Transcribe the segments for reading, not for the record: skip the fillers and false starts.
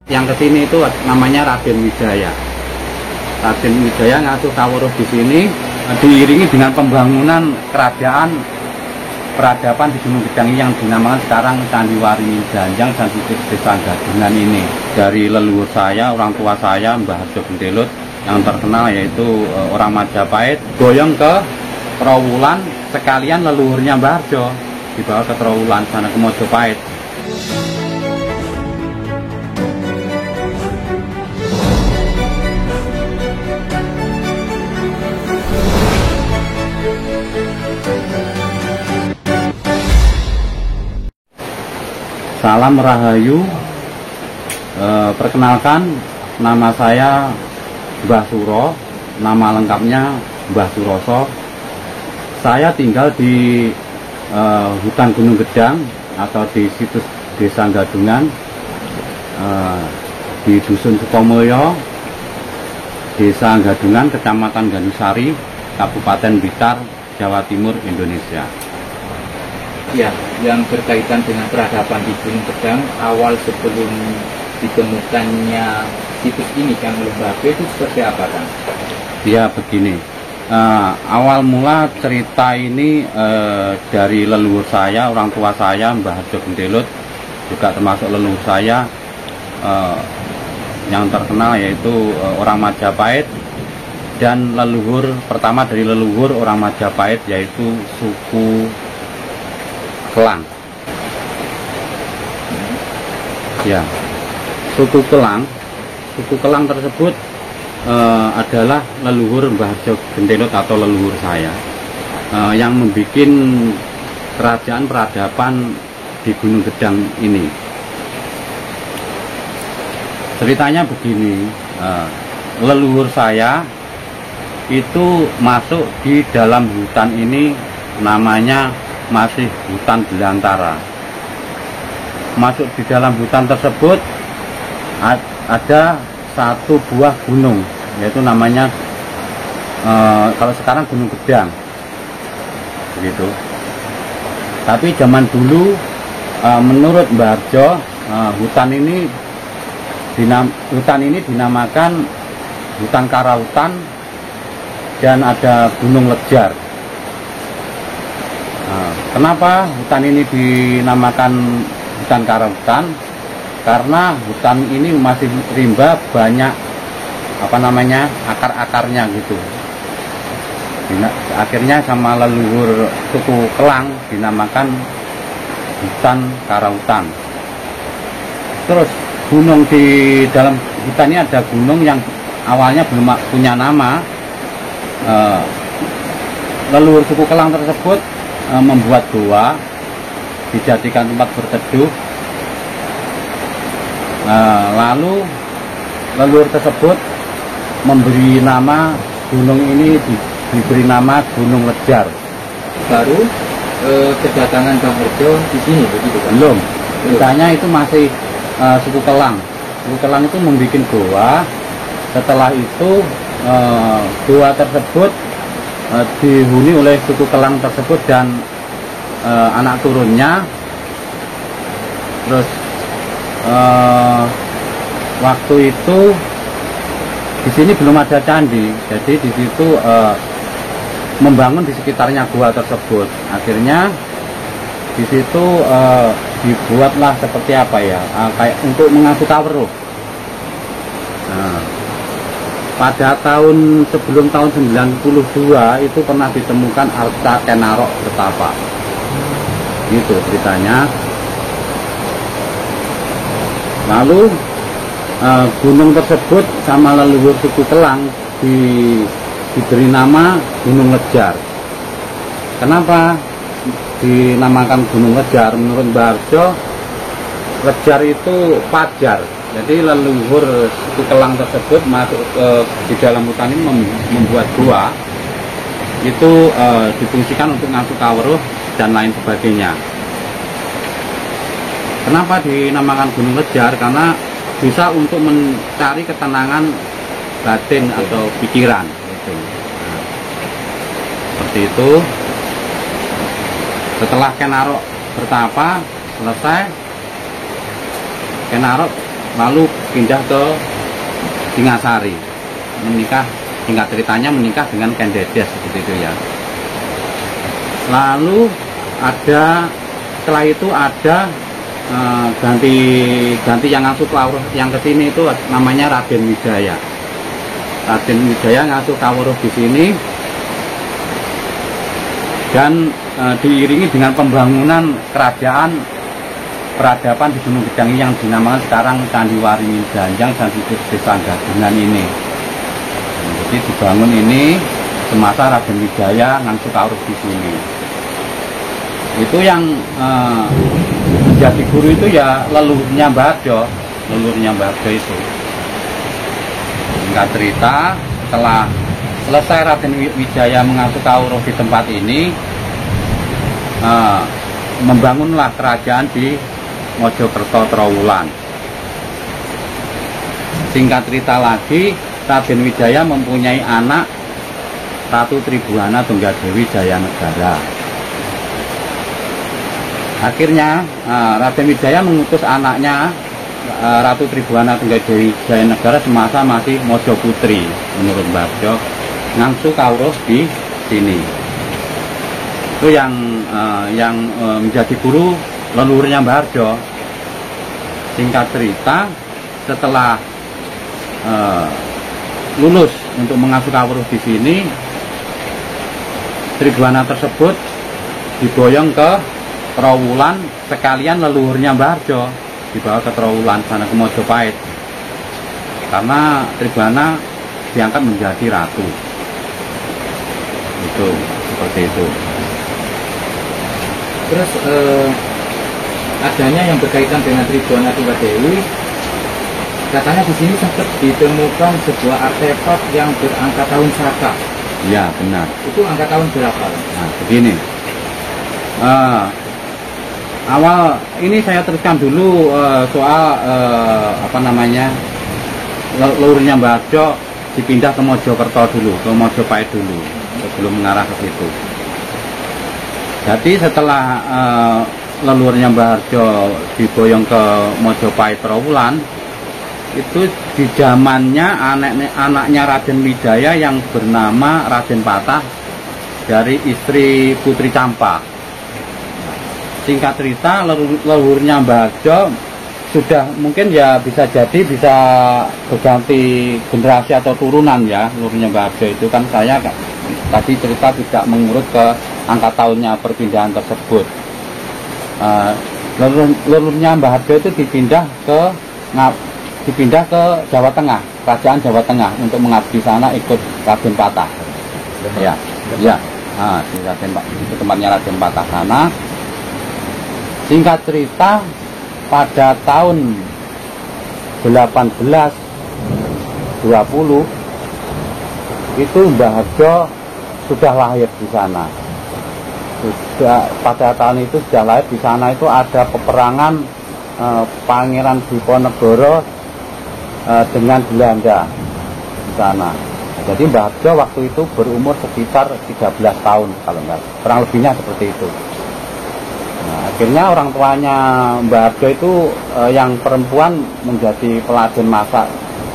Yang kesini itu namanya Raden Wijaya. Raden Wijaya ngasuh kawruh di sini, diiringi dengan pembangunan kerajaan peradaban di Gunung Gedang yang dinamakan sekarang Candi Waringin Janjang dan Situs Desa Gadungan ini. Dari leluhur saya, orang tua saya, Mbah Harjo Gendelut, yang terkenal yaitu orang Majapahit, goyong ke Trowulan, sekalian leluhurnya Mbah Harjo dibawa ke Trowulan sana ke Mojopahit. Salam Rahayu, perkenalkan nama saya Mbah Suro, nama lengkapnya Mbah Suroso. Saya tinggal di hutan Gunung Gedang atau di situs Desa Gadungan, di Dusun Sukomoyo, Desa Gadungan, Kecamatan Gandusari, Kabupaten Blitar, Jawa Timur, Indonesia. Ya, yang berkaitan dengan peradaban di Gunung Gedang, awal sebelum ditemukannya situs ini Kang oleh Mbah B itu seperti apa Kang? Ya begini, awal mula cerita ini dari leluhur saya, orang tua saya, Mbah Harjo Gendelut, juga termasuk leluhur saya yang terkenal yaitu orang Majapahit, dan leluhur pertama dari leluhur orang Majapahit yaitu suku Kelang. Ya, suku Kelang tersebut adalah leluhur Mbah Harjo Gendelut atau leluhur saya yang membuat kerajaan peradaban di Gunung Gedang ini. Ceritanya begini, leluhur saya itu masuk di dalam hutan ini, namanya masih hutan belantara. Masuk di dalam hutan tersebut ada satu buah gunung, yaitu namanya kalau sekarang Gunung Gedang, begitu. Tapi zaman dulu menurut Mbah Harjo, hutan ini dinamakan hutan Karautan dan ada Gunung Lejar. Kenapa hutan ini dinamakan hutan Karautan? Karena hutan ini masih rimba, banyak akar-akarnya gitu. Akhirnya sama leluhur suku Kelang dinamakan hutan Karautan. Terus gunung di dalam hutan ini ada gunung yang awalnya belum punya nama. Leluhur suku Kelang tersebut membuat goa, dijadikan tempat berteduh. Lalu leluhur tersebut memberi nama gunung ini, diberi nama Gunung Lejar. Baru kedatangan Bang Harjo di sini begitu kan? Belum. Misalnya itu masih suku Kelang. Suku Kelang itu membuat goa. Setelah itu goa tersebut dihuni oleh suku Kelang tersebut dan anak turunnya. Terus waktu itu di sini belum ada candi, jadi di situ membangun di sekitarnya gua tersebut. Akhirnya di situ dibuatlah seperti apa ya, kayak untuk mengasuh kawruh. Pada sebelum tahun 92 itu pernah ditemukan arca Kenarok betapa. Itu ceritanya. Lalu gunung tersebut sama leluhur suku Kelang diberi nama Gunung Lejar. Kenapa dinamakan Gunung Lejar? Menurut Mbah Harjo, Lejar itu pajar. Jadi leluhur suku Kelang tersebut masuk di dalam hutan ini membuat gua, itu difungsikan untuk ngasuh kawruh dan lain sebagainya. Kenapa dinamakan Gunung Lejar? Karena bisa untuk mencari ketenangan batin atau pikiran. Gitu. Nah, seperti itu. Setelah Kenarok bertapa selesai, Kenarok lalu pindah ke Singasari, menikah, singkat ceritanya menikah dengan Kendedes seperti itu ya. Lalu setelah itu ada ganti yang ngasuh Kawruh yang kesini itu namanya Raden Wijaya. Raden Wijaya ngasuh Kawruh di sini, dan diiringi dengan pembangunan kerajaan peradaban di Gunung Gedangi yang dinamakan sekarang Candi Waringin Janjang dan situs Desa Gadungan ini. Jadi dibangun ini semasa Raden Wijaya ngasuh Kawruh di sini. Itu yang menjadi guru itu ya leluhurnya Mbah Harjo, itu. Singkat cerita, setelah selesai Raden Wijaya mengasuh Kawruh di tempat ini, membangunlah kerajaan di Mojokerto Trowulan. Singkat cerita lagi, Raden Wijaya mempunyai anak Ratu Tribuana Tunggadewi Jayanegara. Akhirnya Raden Wijaya mengutus anaknya Ratu Tribuana Tunggadewi Jayanegara semasa masih Mojo Putri, menurut Mbah Harjo, ngasuh Kawruh di sini. Itu yang menjadi guru leluhurnya Mbah Harjo. Singkat cerita, setelah lulus untuk mengasuh Kawruh di sini, Tribuana tersebut diboyong ke Trowulan, sekalian leluhurnya Mbah Harjo dibawa ke Trowulan sana ke Mojopahit, karena Tribuana diangkat menjadi ratu. Itu seperti itu. Terus adanya yang berkaitan dengan Tribuana Tunggadewi, katanya di sini sempat ditemukan sebuah artefak yang berangka tahun Saka. Ya, benar. Itu angka tahun berapa? Nah, begini. Awal ini saya teruskan dulu soal leluhurnya Mbah Harjo dipindah ke Mojokerto dulu, ke Mojopahit dulu, sebelum mengarah ke situ. Jadi setelah leluhurnya Mbah Harjo diboyong ke Mojopahit Trowulan, itu di zamannya anaknya Raden Wijaya yang bernama Raden Patah dari istri Putri Campa. Singkat cerita, leluhurnya Mbah Harjo sudah mungkin ya bisa berganti generasi atau turunan ya. Leluhurnya Mbah Harjo itu kan saya tadi cerita tidak mengurut ke angka tahunnya perpindahan tersebut. Leluhurnya Mbah Harjo itu dipindah ke Jawa Tengah, kerajaan Jawa Tengah untuk mengabdi sana ikut Raden Patah. Ya, ya. Di Raden Patah itu tempatnya Raden Patah sana. Singkat cerita, pada tahun 1820 itu Mbah Harjo sudah lahir di sana. Pada tahun itu sudah lahir di sana. Itu ada peperangan Pangeran Diponegoro dengan Belanda di sana. Jadi Mbah Harjo waktu itu berumur sekitar 13 tahun kalau enggak, kurang lebihnya seperti itu. Nah, akhirnya orang tuanya Mbah Harjo itu yang perempuan menjadi peladen masak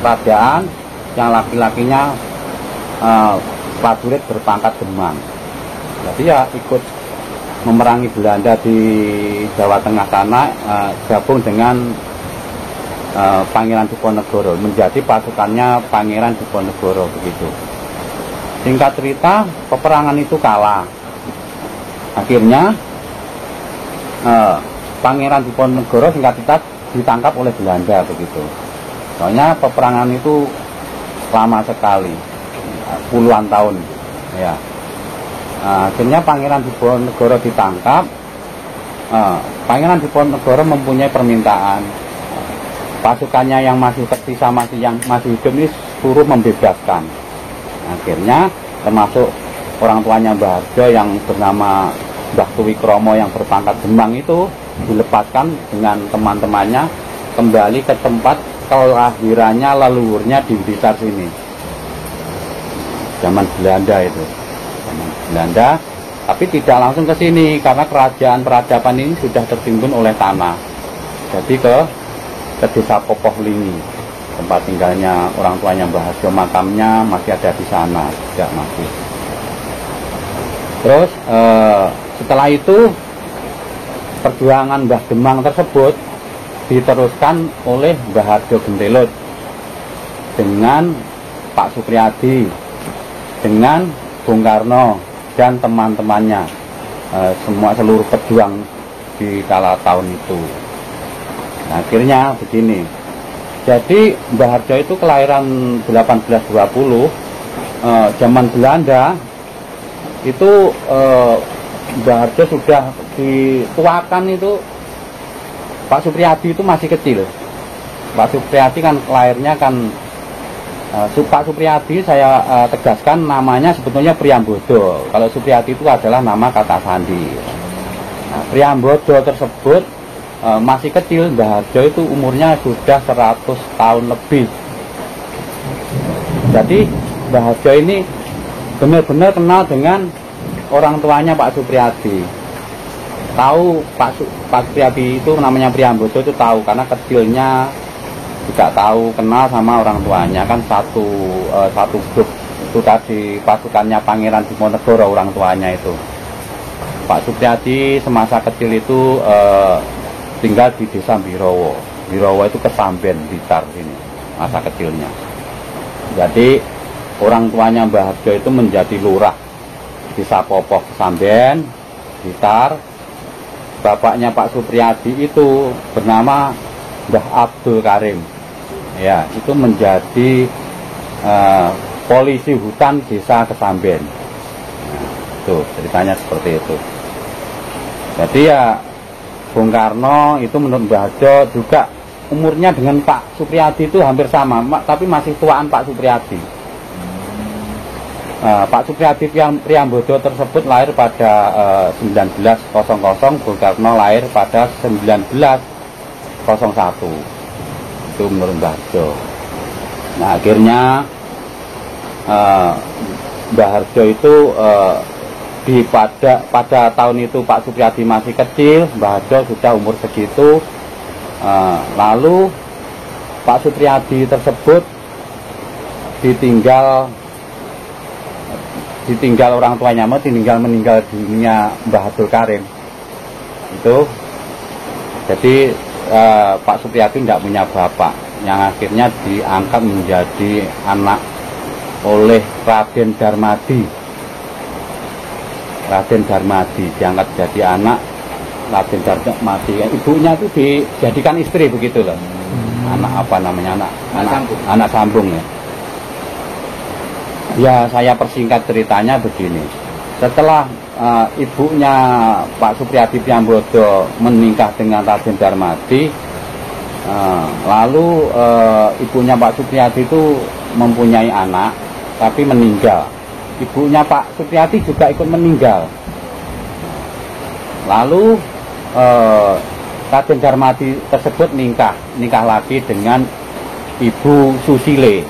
kerajaan, yang laki-lakinya prajurit berpangkat Demang. Jadi ya ikut memerangi Belanda di Jawa Tengah sana, gabung dengan Pangeran Diponegoro, menjadi pasukannya Pangeran Diponegoro begitu. Singkat cerita, peperangan itu kalah. Akhirnya Pangeran Diponegoro singkat cerita ditangkap oleh Belanda begitu. Soalnya peperangan itu lama sekali, puluhan tahun. Ya. Akhirnya Pangeran Diponegoro ditangkap. Pangeran Diponegoro mempunyai permintaan, pasukannya yang masih tersisa, yang masih hidup ini suruh membebaskan. Akhirnya termasuk orang tuanya Mbah Harjo yang bernama Mbah Tuwikromo yang berpangkat Demang itu dilepaskan dengan teman-temannya kembali ke tempat kelahirannya leluhurnya di Blitar sini. Zaman Belanda itu. Zaman Belanda, tapi tidak langsung ke sini karena kerajaan peradaban ini sudah tertimbun oleh tanah. Jadi ke ke desa Popohlingi, tempat tinggalnya orang tuanya Mbah Harjo. Makamnya masih ada di sana, tidak masih. Terus setelah itu perjuangan Mbah Demang tersebut diteruskan oleh Mbah Harjo Gentelut dengan Pak Supriyadi, dengan Bung Karno dan teman-temannya, seluruh pejuang di kala tahun itu. Nah, akhirnya begini. Jadi Mbah Harjo itu kelahiran 1820, zaman Belanda itu Mbah Harjo sudah dituakan itu. Pak Supriyadi itu masih kecil. Pak Supriyadi kan lahirnya kan Pak Supriyadi, saya tegaskan namanya sebetulnya Priambodo. Kalau Supriyadi itu adalah nama kata sandi. Nah, Priambodo tersebut masih kecil. Mbah Harjo itu umurnya sudah 100 tahun lebih. Jadi Mbah Harjo ini benar-benar kenal dengan orang tuanya Pak Supriyadi. Tahu Pak Supriyadi itu namanya Priambodo itu tahu, karena kecilnya juga tahu, kenal sama orang tuanya. Kan satu grup itu tadi, pasukannya Pangeran Diponegoro orang tuanya itu. Pak Supriyadi semasa kecil itu tinggal di desa Birowo. Birowo itu Kesamben, Blitar sini, masa kecilnya. Jadi orang tuanya Mbah Harjo itu menjadi lurah desa Popoh Kesamben, Blitar. Bapaknya Pak Supriyadi itu bernama Mbah Abdul Karim. Ya, itu menjadi polisi hutan desa Kesamben. Nah, itu ceritanya seperti itu. Jadi ya Bung Karno itu menurut Mbah Harjo juga umurnya dengan Pak Supriyadi itu hampir sama, tapi masih tuaan Pak Supriyadi. Pak Supriyadi Priambodo tersebut lahir pada 1900, Bung Karno lahir pada 1901. Itu menurut Mbah Harjo. Nah, akhirnya Mbah Harjo itu pada tahun itu Pak Supriyadi masih kecil, Mbah Harjo sudah umur segitu. Lalu Pak Supriyadi tersebut ditinggal orang tuanya, meninggal dunia Mbah Abdul Karim itu. Jadi Pak Supriyadi tidak punya bapak, yang akhirnya diangkat menjadi anak oleh Raden Darmadi. Diangkat jadi anak Raden Darmadi. Ibunya itu dijadikan istri begitu loh. Anak sambung ya. Ya, saya persingkat ceritanya begini. Setelah ibunya Pak Supriyadi Priambodo menikah dengan Raden Darmadi, lalu ibunya Pak Supriyadi itu mempunyai anak, tapi meninggal. Ibunya Pak Supriyadi juga ikut meninggal. Lalu Raden Darmadi tersebut nikah lagi dengan Ibu Susile.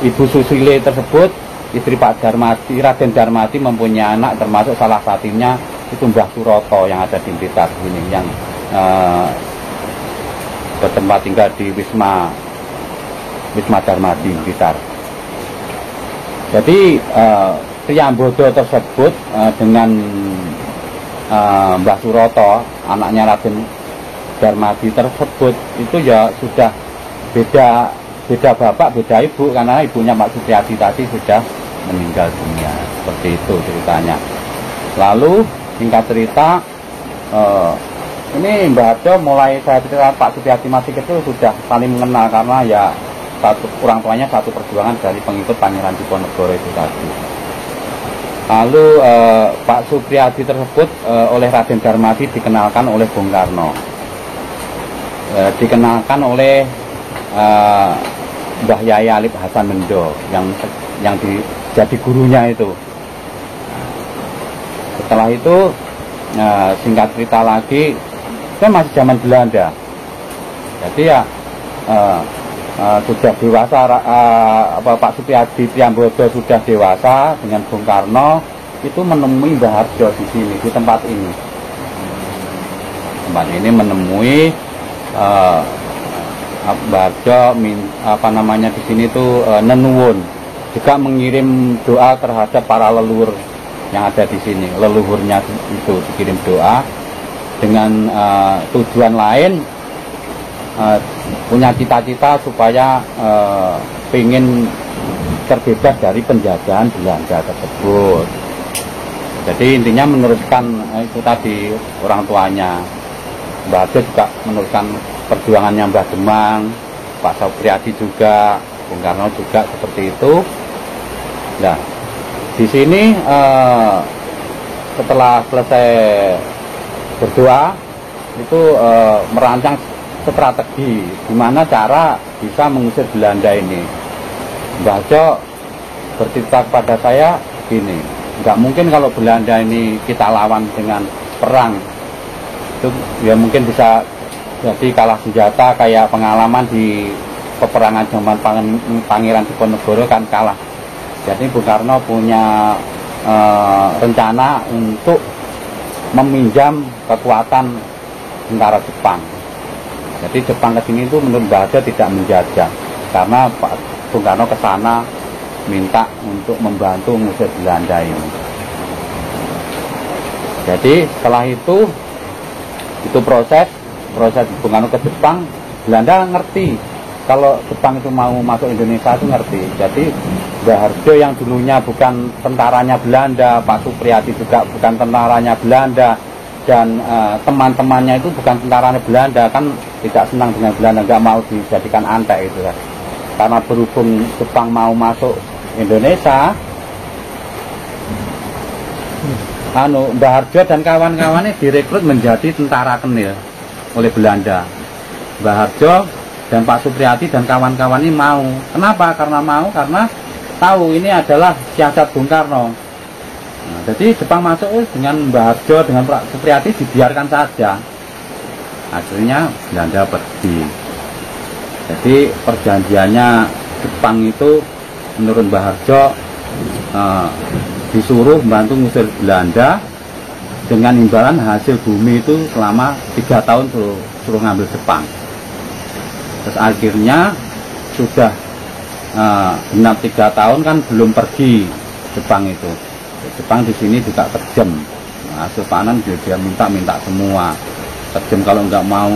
Ibu Susile tersebut, istri Pak Darmadi, Raden Darmadi mempunyai anak, termasuk salah satunya itu Mbah Suroto yang ada di Blitar ini, yang bertempat tinggal di Wisma Darmadi Blitar. Jadi Priambodo tersebut dengan Mbah Suroto, anaknya Raden Darmadi tersebut, itu ya sudah beda bapak, beda ibu, karena ibunya Pak Supriyadi tadi sudah meninggal dunia. Seperti itu ceritanya. Lalu singkat cerita, ini Mbah Harjo mulai saya cerita Pak Supriyadi masih kecil sudah saling mengenal, karena ya orang tuanya satu perjuangan dari pengikut Pangeran Diponegoro itu tadi. Lalu Pak Supriyadi tersebut oleh Raden Darmadi dikenalkan oleh Bung Karno, dikenalkan oleh Mbah Yai Alip Hasan Mendo yang jadi gurunya itu. Setelah itu singkat cerita lagi, itu masih zaman Belanda. Jadi ya sudah dewasa, Pak Supriyadi Priambodo sudah dewasa dengan Bung Karno itu menemui Mbah Harjo di sini, di tempat ini. Tempat ini menemui Mbah Harjo di sini tuh nenuwun, juga mengirim doa terhadap para leluhur yang ada di sini. Leluhurnya itu dikirim doa dengan tujuan lain, punya cita-cita supaya pengen terbebas dari penjajahan Belanda tersebut. Jadi intinya meneruskan itu tadi orang tuanya. Mbah Harjo juga meneruskan perjuangannya Mbah Demang, Pak Supriyadi juga, Bung Karno juga seperti itu. Nah, di sini setelah selesai berdoa itu merancang strategi gimana cara bisa mengusir Belanda ini. Mbah Harjo bercerita kepada saya gini, nggak mungkin kalau Belanda ini kita lawan dengan perang, itu ya mungkin bisa jadi kalah senjata kayak pengalaman di peperangan zaman Pangeran Diponegoro kan kalah. Jadi Bung Karno punya rencana untuk meminjam kekuatan tentara Jepang. Jadi Jepang ke sini itu menurut Mbah Harjo tidak menjajah, karena Pak Bung Karno ke sana minta untuk membantu mengusir Belanda ini. Jadi setelah itu proses Bung Karno ke Jepang, Belanda ngerti kalau Jepang itu mau masuk Indonesia itu ngerti. Jadi Mbah Harjo yang dulunya bukan tentaranya Belanda, Pak Supriyadi juga bukan tentaranya Belanda, dan teman-temannya itu bukan tentaranya Belanda, kan tidak senang dengan Belanda, nggak mau dijadikan antek itu kan. Karena berhubung Jepang mau masuk Indonesia, Mbah Harjo dan kawan-kawannya direkrut menjadi tentara Kenil oleh Belanda. Mbah Harjo dan Pak Supriyadi dan kawan-kawan ini mau. Kenapa? Karena tahu ini adalah siasat Bung Karno. Nah, jadi Jepang masuk dengan Mbah Harjo dengan Pak Supriyadi dibiarkan saja. Akhirnya Belanda pergi. Jadi perjanjiannya Jepang itu menurut Mbah Harjo disuruh membantu ngusir Belanda dengan imbalan hasil bumi itu selama 3 tahun suruh ngambil Jepang. Terus akhirnya sudah genap 3 tahun kan belum pergi Jepang itu. Jepang di sini juga kejam. Hasil panen dia minta semua. Kejam, kalau nggak mau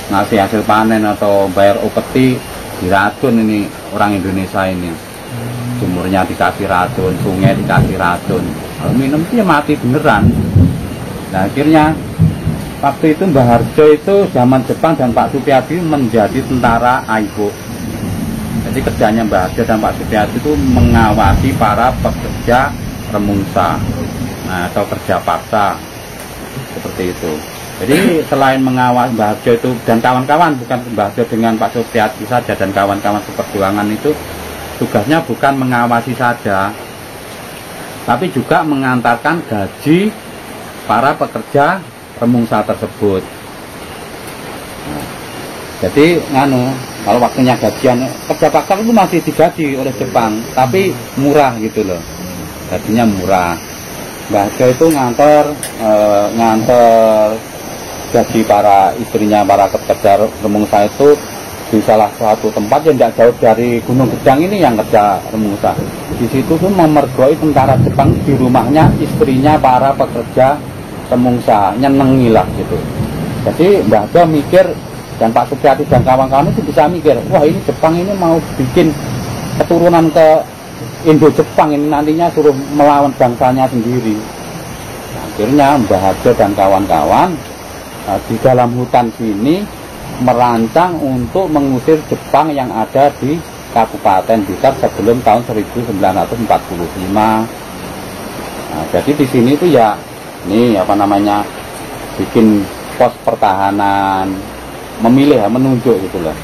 ngasih hasil panen atau bayar upeti diracun ini orang Indonesia ini. Sumurnya dikasih racun, sungai dikasih racun. Kalau minum dia mati beneran. Nah akhirnya waktu itu Mbah Harjo itu zaman Jepang dan Pak Supriyadi menjadi tentara Aibo. Jadi kerjanya Mbah Harjo dan Pak Supriyadi itu mengawasi para pekerja remungsa, atau kerja paksa seperti itu. Jadi selain mengawasi Mbah Harjo itu dan kawan-kawan, bukan Mbah Harjo dengan Pak Supriyadi saja dan kawan-kawan seperjuangan itu, tugasnya bukan mengawasi saja, tapi juga mengantarkan gaji para pekerja remungsa tersebut. Nah, jadi kalau waktunya gajian kerja paksa itu masih digaji oleh Jepang, tapi murah gitu loh, gajinya murah. Mbah Harjo itu ngantor gaji para istrinya para pekerja remungsa itu di salah satu tempat yang tidak jauh dari Gunung Gedang ini yang kerja remungsa. Di situ tuh memergoi tentara Jepang di rumahnya istrinya para pekerja remungsa, nyenengi lah gitu. Jadi Mbah Harjo mikir dan Pak Supriyadi dan kawan-kawan itu bisa mikir, wah ini Jepang ini mau bikin keturunan ke Indo-Jepang ini nantinya suruh melawan bangsanya sendiri. Nah, akhirnya Mbah Harjo dan kawan-kawan di dalam hutan sini merancang untuk mengusir Jepang yang ada di Kabupaten Blitar sebelum tahun 1945. Nah, jadi di sini itu ya ini bikin pos pertahanan, menunjuk gitu loh,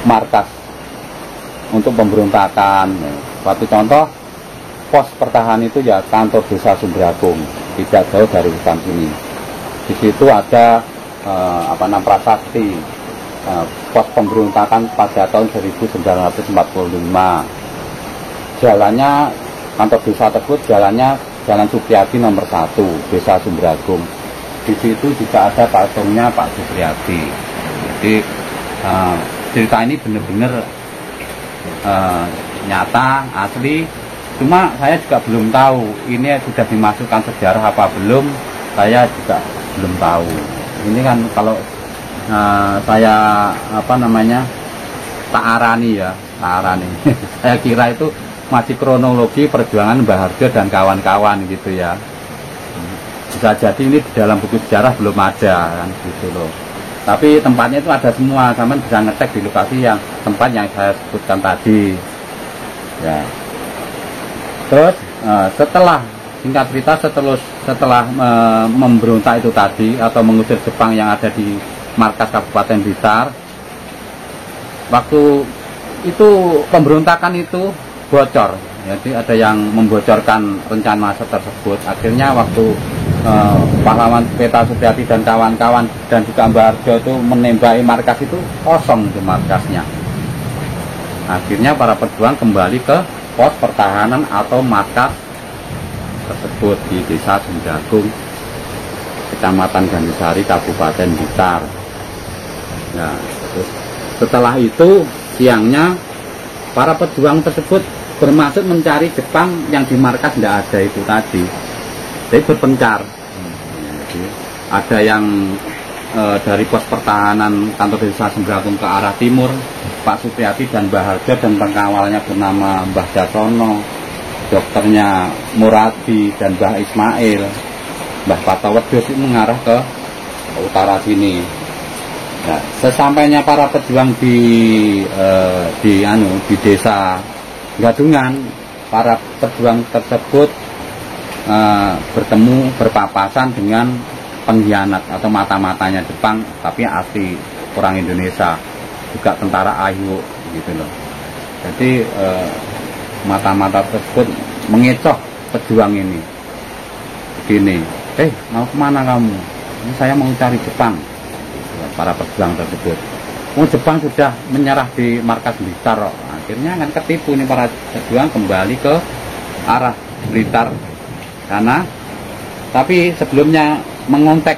markas untuk pemberontakan. Suatu contoh pos pertahanan itu ya kantor desa Sumbragung, tidak jauh dari hutan sini. Di situ ada prasasti pos pemberontakan pada tahun 1945. Jalannya kantor desa tersebut jalannya Jalan Supriyadi nomor 1, Desa Sumbragung. Di situ juga ada patungnya Pak Supriyadi. Jadi cerita ini benar-benar nyata, asli. Cuma saya juga belum tahu ini sudah dimasukkan sejarah apa belum, saya juga belum tahu. Ini kan kalau saya tak arani ya, tak arani. Saya kira itu masih kronologi perjuangan Mbah Harjo dan kawan-kawan gitu ya. Bisa jadi ini di dalam buku sejarah belum ada kan gitu loh. Tapi tempatnya itu ada semua, sama bisa ngecek di lokasi yang tempat yang saya sebutkan tadi. Ya. Terus setelah singkat cerita setelah memberontak itu tadi atau mengusir Jepang yang ada di markas Kabupaten Blitar, waktu itu pemberontakan itu bocor. Jadi ada yang membocorkan rencana tersebut. Akhirnya waktu pahlawan Peta Supriyadi dan kawan-kawan dan juga Mbah Harjo itu menembaki markas itu, kosong itu markasnya. Akhirnya para pejuang kembali ke pos pertahanan atau markas tersebut di Desa Sumjagung, Kecamatan Gandusari, Kabupaten Blitar. Nah, setelah itu siangnya para pejuang tersebut bermaksud mencari Jepang yang di markas tidak ada itu tadi. Jadi berpencar. Jadi, ada yang dari pos pertahanan kantor Desa Sumjagung ke arah timur, Pak Supriyadi dan Mbah Harjo dan pengawalnya bernama Mbah Dasono, dokternya Muradi dan Mbah Ismail, Mbah Patawedus itu mengarah ke utara sini. Nah, sesampainya para pejuang di desa Gadungan, para pejuang tersebut berpapasan dengan pengkhianat atau mata-matanya Jepang, tapi asli orang Indonesia, juga tentara AYU gitu loh. Jadi mata-mata tersebut mengecoh pejuang ini. Begini, mau kemana kamu? Ini saya mau cari Jepang. Para pejuang tersebut. Jepang sudah menyerah di markas Blitar. Akhirnya kan ketipu nih para pejuang kembali ke arah Blitar sana. Tapi sebelumnya mengontak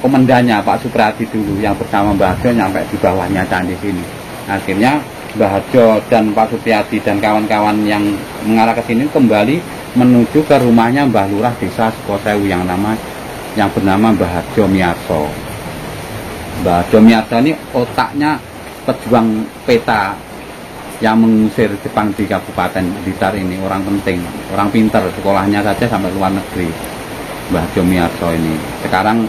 komandannya Pak Supriyadi dulu yang bersama Mbah Harjo nyampe di bawahnya candi sini. Akhirnya Mbah Harjo dan Pak Supriyadi dan kawan-kawan yang mengarah ke sini kembali menuju ke rumahnya Mbah Lurah Desa Sukosewu yang bernama Mbah Harjo Miyarso. Mbah Harjo Miyarso ini otaknya pejuang peta yang mengusir Jepang di Kabupaten Blitar ini, orang penting, orang pinter, sekolahnya saja sampai luar negeri. Mbah Harjo Miyarso ini sekarang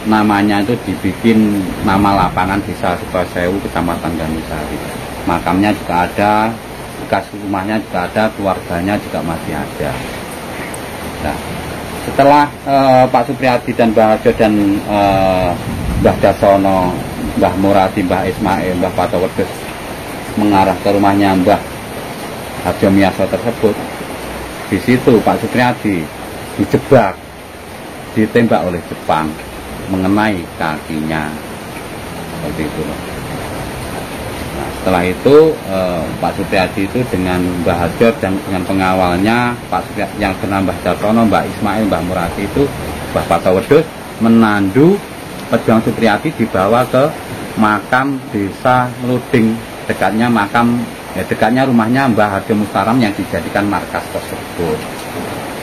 namanya itu dibikin nama lapangan Desa Sukosewu, Kecamatan Gandusari. Makamnya juga ada, bekas rumahnya juga ada, keluarganya juga masih ada. Nah, setelah Pak Supriyadi dan Mbah Harjo dan Mbah Dasono, Mbah Muradi, Mbah Ismail, Mbah Patawedus mengarah ke rumahnya Mbah Harjo Miyarso tersebut, di situ Pak Supriyadi dijebak, ditembak oleh Jepang mengenai kakinya, seperti itu. Nah, setelah itu Pak Supriyadi itu dengan Mbah Harjo dan dengan pengawalnya Pak Supriyadi yang bernama Mbah Dasono, Mbah Ismail, Mbah Muradi itu, Mbah Patawedus menandu pejuang Supriyadi dibawa ke makam Desa Luding, dekatnya rumahnya Mbah Harjo Mustaram yang dijadikan markas tersebut.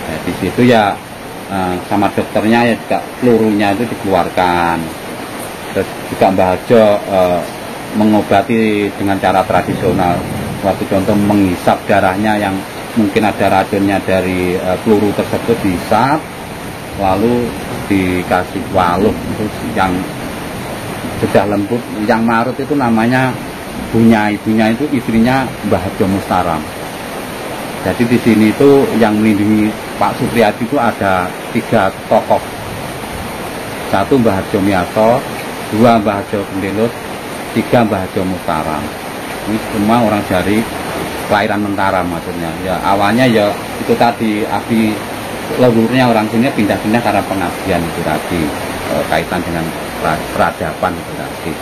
Nah, di situ ya sama dokternya ya juga pelurunya itu dikeluarkan. Terus juga Mbah Harjo mengobati dengan cara tradisional. Waktu contoh menghisap darahnya yang mungkin ada racunnya dari peluru tersebut, dihisap, lalu dikasih waluh itu yang sudah lembut, yang marut itu namanya Bunyai. Bunyai itu istrinya Mbah Harjo Mustaram. Jadi di sini itu yang melindungi Pak Supriyadi itu ada 3 tokoh. 1 Mbah Harjo Miyarso, 2 Mbah Harjo Gendelut, 3 Mbah Harjo Mustaram. Ini semua orang dari kelahiran Mentaram maksudnya. Ya awalnya ya itu tadi abdi leluhurnya orang sini pindah-pindah karena pengabdian itu tadi, kaitan dengan peradaban itu tadi.